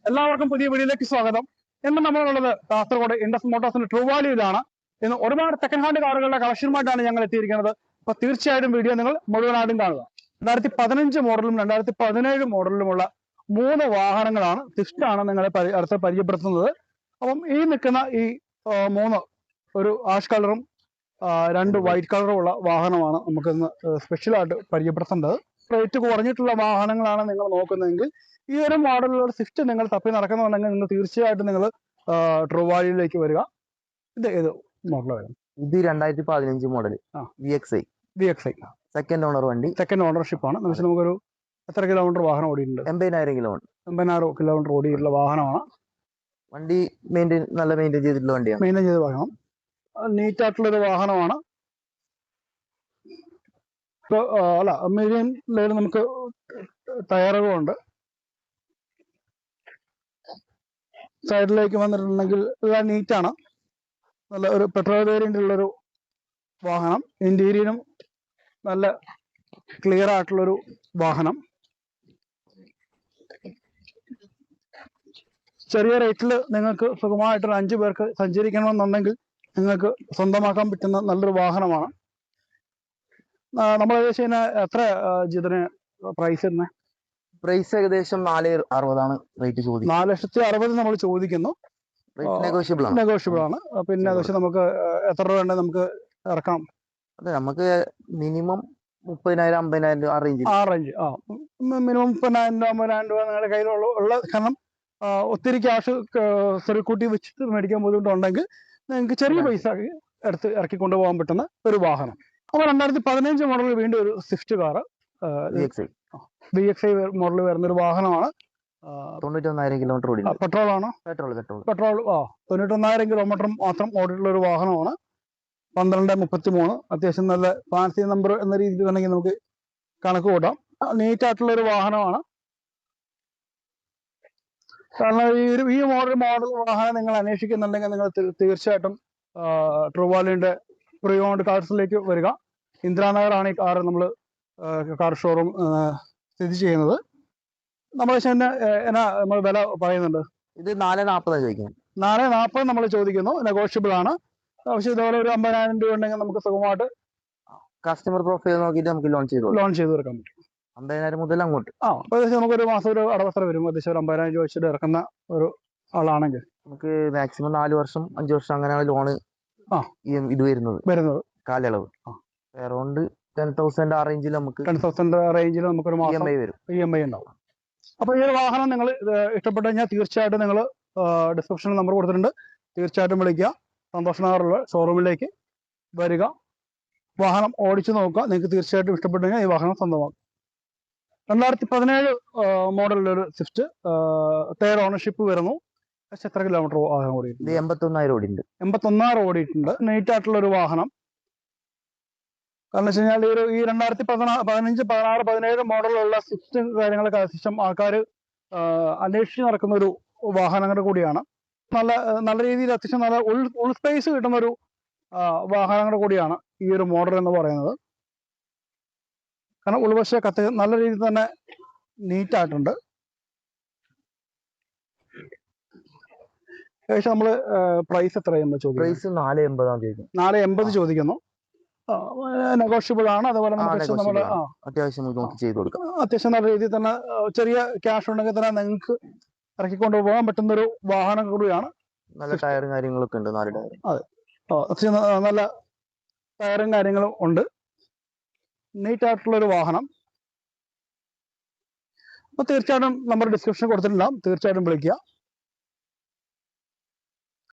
എല്ലാവർക്കും പുതിയ വീഡിയോയിലേക്ക് സ്വാഗതം. ഇന്ന് നമ്മളുള്ളത് കാസർഗോഡ് ഇൻഡസ് മോട്ടോഴ്സിന്റെ ട്രൂ വാല്യൂയിലാണ്. ഇന്ന് ഒരുപാട് സെക്കൻഡ് ഹാൻഡ് കാറുകളുടെ കളക്ഷനുമായിട്ടാണ് ഞങ്ങൾ എത്തിയിരിക്കുന്നത്. അപ്പൊ തീർച്ചയായിട്ടും വീഡിയോ നിങ്ങൾ മുഴുവനായിട്ടും കാണുക. 2015 മോഡലും 2017 മോഡലിലുമുള്ള 3 വാഹനങ്ങളാണ് സ്വിഫ്റ്റാണ് നിങ്ങളെ അടുത്ത് പരിചയപ്പെടുത്തുന്നത്. അപ്പം ഈ നിൽക്കുന്ന ഈ 3 ഒരു ആഷ് കളറും 2 വൈറ്റ് കളറും ഉള്ള വാഹനമാണ് നമുക്കിന്ന് സ്പെഷ്യലായിട്ട് പരിചയപ്പെടുത്തേണ്ടത്. റേറ്റ് കുറഞ്ഞിട്ടുള്ള വാഹനങ്ങളാണ് നിങ്ങൾ നോക്കുന്നതെങ്കിൽ ഈ ഒരു മോഡലിലുള്ള സ്വിഫ്റ്റ് നിങ്ങൾ തപ്പി നടക്കുന്നുണ്ടെങ്കിൽ നിങ്ങൾ തീർച്ചയായിട്ടും നിങ്ങൾ ട്രൂ വാല്യൂയിലേക്ക് വരിക. ഇത് ഏത് മോഡൽ വരും? ഇത് 2015 മോഡൽ VXi സെക്കൻഡ് ഓണർ വണ്ടി, സെക്കൻഡ് ഓണർഷിപ്പ് ആണ്. നമുക്കൊരു എത്ര കിലോമീറ്റർ വാഹനം ഓടിയിട്ടുണ്ട്? 80,000 കിലോമീറ്റർ. 80,000 കിലോമീറ്റർ ഓടിയിട്ടുള്ള വാഹനമാണ്. വണ്ടി നല്ല മെയിൻറ്റെയിൻ ചെയ്തിട്ടുള്ള വണ്ടിയാണ്. മെയിൻറ്റെയിൻ ചെയ്ത വാഹനം, നീറ്റ് ആയിട്ടുള്ളൊരു വാഹനമാണ്. അല്ല, മീഡിയം ലെവൽ നമുക്ക് ടയറുകളുണ്ട്. സൈഡിലേക്ക് വന്നിട്ടുണ്ടെങ്കിൽ എല്ലാം നീറ്റാണ്. നല്ല ഒരു പെട്രോൾ വേരിയന്റ് ഉള്ളൊരു വാഹനം. ഇന്റീരിയറും നല്ല ക്ലിയർ ആയിട്ടുള്ളൊരു വാഹനം. ചെറിയ റേറ്റിൽ നിങ്ങൾക്ക് സുഖമായിട്ടൊരു 5 പേർക്ക് സഞ്ചരിക്കണമെന്നുണ്ടെങ്കിൽ നിങ്ങൾക്ക് സ്വന്തമാക്കാൻ പറ്റുന്ന നല്ലൊരു വാഹനമാണ്. നമ്മൾ ഏകദേശം എത്ര ജിതിന് പ്രൈസ് വരുന്നത്? പ്രൈസ് ഏകദേശം 460 റേറ്റ് ചോദിക്കുന്നത്. 4,60,000 നമ്മൾ ചോദിക്കുന്നു. നെഗോഷ്യബിൾ ആണ്. പിന്നെ നമുക്ക് എത്ര രൂപ വേണ്ടത് നമുക്ക് ഇറക്കാം? അതെ, നമുക്ക് മിനിമം 30,000 50,000 ആ റേഞ്ച്. മിനിമം 30,000 50,000 രൂപ നിങ്ങളുടെ കയ്യിലുള്ള. കാരണം ഒത്തിരി ക്യാഷ് കൂട്ടി വെച്ചിട്ട് മേടിക്കാൻ ബുദ്ധിമുട്ടുണ്ടെങ്കിൽ നിങ്ങൾക്ക് ചെറിയ പൈസ എടുത്ത് ഇറക്കി കൊണ്ടുപോകാൻ പറ്റുന്ന ഒരു വാഹനം. അപ്പൊ 2015 മോഡലിൽ വീണ്ടും ഒരു സ്വിഫ്റ്റ് കാർ VXi മോഡൽ വരുന്ന ഒരു വാഹനമാണ്. 91,000 കിലോമീറ്റർ ഓടി. പെട്രോൾ ആണോ? പെട്രോൾ 91,000 കിലോമീറ്റർ മാത്രം ഓടിയിട്ടുള്ള ഒരു വാഹനമാണ്. 1233. അത്യാവശ്യം നല്ല ഫാൻസി നമ്പർ എന്ന രീതിയിൽ വേണമെങ്കിൽ നമുക്ക് കണക്ക് കൂട്ടാം. നീറ്റ് ആയിട്ടുള്ള ഒരു വാഹനമാണ്. കാരണം ഈ മോഡൽ വാഹനം നിങ്ങൾ അന്വേഷിക്കുന്നുണ്ടെങ്കിൽ നിങ്ങൾ തീർച്ചയായിട്ടും ട്രൂ വാല്യൂന്റെ പ്രീ ഓൺഡ് കാർസിലേക്ക് വരിക. ഇന്ദിരാനഗറാണ് ഈ കാർ നമ്മൾ കാർ ഷോറൂം സ്ഥിതി ചെയ്യുന്നത്. നമ്മൾ വില പറയുന്നുണ്ട്. ഇത് 440 ചോദിക്കുന്നത്. 440 നമ്മൾ ചോദിക്കുന്നു. നെഗോഷ്യബിൾ ആണ്. പക്ഷേ ഇതുപോലെ ഒരു 50,000 രൂപ ഉണ്ടെങ്കിൽ നമുക്ക് സുഖമായിട്ട് കസ്റ്റമർ പ്രൊഫൈൽ നോക്കിയിട്ട് നമുക്ക് ലോൺ ചെയ്ത് തീർക്കാൻ പറ്റും. 50,000 മുതൽ അങ്ങോട്ട്. ഏകദേശം നമുക്കൊരു മാസം ഒരു അടവസ്ഥ വരും. ഏകദേശം ഒരു 50,000 രൂപ വെച്ചിട്ട് ഇറക്കുന്ന ഒരു ആളാണെങ്കിൽ നമുക്ക് മാക്സിമം 4 വർഷം 5 വർഷം അങ്ങനെയാണ് ലോണ് ഇത് വരുന്നത് കാലയളവ്. അറൗണ്ട് 10,000 ആ റേഞ്ചിൽ നമുക്ക് 10,000 റേഞ്ചിൽ നമുക്കൊരു മാസം EMI ഉണ്ടാവും. അപ്പൊ ഈ ഒരു വാഹനം നിങ്ങൾ ഇഷ്ടപ്പെട്ടു കഴിഞ്ഞാൽ തീർച്ചയായിട്ടും നിങ്ങൾ ഡിസ്ക്രിപ്ഷനിൽ നമ്പർ കൊടുത്തിട്ടുണ്ട്. തീർച്ചയായിട്ടും വിളിക്കുക. സന്തോഷ് നഗറുള്ള ഷോറൂമിലേക്ക് വരിക. വാഹനം ഓടിച്ചു നോക്കുക. നിങ്ങൾക്ക് തീർച്ചയായിട്ടും ഇഷ്ടപ്പെട്ടു കഴിഞ്ഞാൽ ഈ വാഹനം സ്വന്തമാക്കും. 2017 മോഡലിലൊരു സ്വിഫ്റ്റ് തേർഡ് ഓണർഷിപ്പ് വരുന്നു. എത്ര കിലോമീറ്റർ വാഹനം ഓടിയിട്ടുണ്ട്? 81,000 ഓടിയിട്ടുണ്ട്. 81,000 ഓടിയിട്ടുണ്ട്. നീറ്റ് ആയിട്ടുള്ള ഒരു വാഹനം. കാരണം വെച്ച് കഴിഞ്ഞാൽ ഈ 2015 16 17 മോഡലുള്ള സ്വിഫ്റ്റ് കാര്യങ്ങളൊക്കെ അത്യാവശ്യം ആൾക്കാർ അന്വേഷിച്ച് നടക്കുന്ന ഒരു വാഹനങ്ങളുടെ കൂടിയാണ്. നല്ല രീതിയിൽ അത്യാവശ്യം നല്ല ഉൾ സ്പേസ് കിട്ടുന്ന ഒരു വാഹനങ്ങളുടെ കൂടിയാണ് ഈ ഒരു മോഡൽ എന്ന് പറയുന്നത്. കാരണം ഉൾവശമൊക്കെ നല്ല രീതിയിൽ തന്നെ നീറ്റായിട്ടുണ്ട്. ഏകദേശം നമ്മള് പ്രൈസ് എത്രയാണ് ചോദിക്കുന്നത്? പ്രൈസ് 480 ചോദിക്കുന്നു. നെഗോഷ്യബിൾ ആണ്. അതുപോലെ അത്യാവശ്യം നല്ല രീതിയിൽ തന്നെ ചെറിയ ക്യാഷ് ഉണ്ടെങ്കിൽ തന്നെ നിങ്ങൾക്ക് ഇറക്കിക്കൊണ്ട് പോകാൻ പറ്റുന്ന ഒരു വാഹനം കൂടിയാണ്. നല്ല ടയറും കാര്യങ്ങളൊക്കെ ഉണ്ട്. 4 ടയർ. അതെ, അത്യാവശ്യം നല്ല ടയറും കാര്യങ്ങളും ഉണ്ട്. നീറ്റ് ആയിട്ടുള്ള ഒരു വാഹനം. അപ്പൊ തീർച്ചയായിട്ടും നമ്പർ ഡിസ്ക്രിപ്ഷൻ കൊടുത്തിട്ടുണ്ടാവും. തീർച്ചയായിട്ടും വിളിക്കുക.